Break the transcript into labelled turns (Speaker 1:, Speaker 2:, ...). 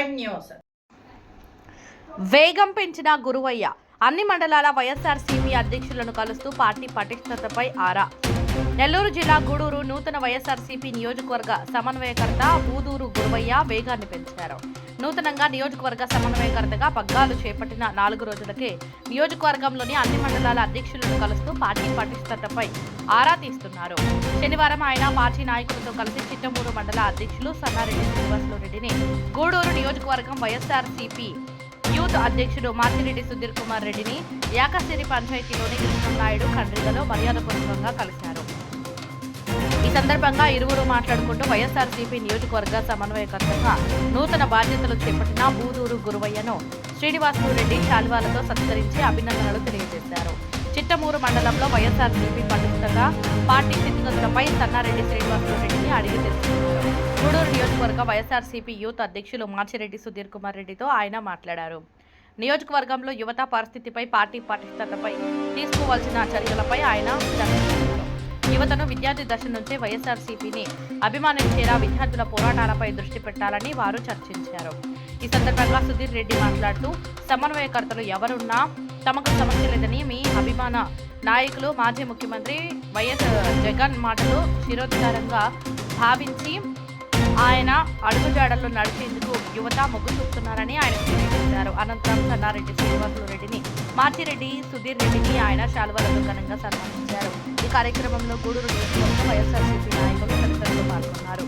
Speaker 1: Prime news.
Speaker 2: వేగం పెంచిన గురువయ్య అన్ని మండలాల వైఎస్ఆర్సీపీ అధ్యక్షులను కలుస్తూ పార్టీ పటిష్టతపై ఆరా. నెల్లూరు జిల్లా గూడూరు నూతన వైఎస్ఆర్సీపీ నియోజకవర్గ సమన్వయకర్త బూదూరు గురువయ్య వేగాన్ని పెంచారు. నూతనంగా నియోజకవర్గ సమన్వయకర్తగా పగ్గాలు చేపట్టిన 4 రోజులకే నియోజకవర్గంలోని అన్ని మండలాల అధ్యక్షులను కలుస్తూ పార్టీ పటిష్టతపై ఆరా తీస్తున్నారు. శనివారం ఆయన పార్టీ నాయకులతో కలిసి చిట్టమూరు మండల అధ్యక్షులు సన్నారెడ్డి శ్రీనివాసులురెడ్డిని, గూడూరు నియోజకవర్గం వైఎస్ఆర్సీపీ యూత్ అధ్యక్షుడు మార్చిరెడ్డి సుధీర్ కుమార్ రెడ్డిని యాకసిరి పంచాయతీలోని కృష్ణనాయుడు ఖండ్రిగలో మర్యాదపూర్వకంగా కలిశారు. ఈ సందర్భంగా ఇరువురు మాట్లాడుకుంటూ వైఎస్ఆర్సీపీ నియోజకవర్గ సమన్వయకర్తగా నూతన బాధ్యతలు చేపట్టిన బూదూరు గురువయ్యను శ్రీనివాసులురెడ్డి శాల్వాలతో సత్కరించి అభినందనలు తెలియజేశారు. చిట్టమూరు మండలంలో వైఎస్ఆర్సీపీ పటిష్టంగా పార్టీ స్థితిగతులపై సన్నారెడ్డి శ్రీనివాసులురెడ్డిని అడిగి తెలుసుకున్నారు. గూడూరు నియోజకవర్గ వైఎస్ఆర్సీపీ యూత్ అధ్యక్షులు మార్చిరెడ్డి సుధీర్ కుమార్ రెడ్డితో ఆయన మాట్లాడారు. నియోజకవర్గంలో యువత పరిస్థితిపై, పార్టీ పటిష్టతపై తీసుకోవాల్సిన చర్యలపై ఆయన చర్చించారు. యువతను విద్యార్థి దశ నుంచే వైఎస్ఆర్సీపీని అభిమానించేలా విద్యార్థుల పోరాటాలపై దృష్టి పెట్టాలని వారు చర్చించారు. ఈ సందర్భంగా సుధీర్ రెడ్డి మాట్లాడుతూ, సమన్వయకర్తలు ఎవరున్నా తమకు సమస్య లేదని మీ అభిమాన నాయకులు మాజీ ముఖ్యమంత్రి వైఎస్ జగన్ మాటలు శిరోధారంగా భావించి ఆయన అడుగుజాడల్లో నడిచేందుకు యువత మొగ్గు చూపుతున్నారని ఆయన తెలియజేశారు. అనంతరం సన్నారెడ్డి శ్రీనివాసులురెడ్డిని, మార్చిరెడ్డి సుధీర్ రెడ్డిని ఆయన శాలువాలతో ఘనంగా సన్మానించారు. ఈ కార్యక్రమంలో గూడూరు నియోజకవర్గ వైఎస్ఆర్సీపీ నాయకులు తదితరులు పాల్గొన్నారు.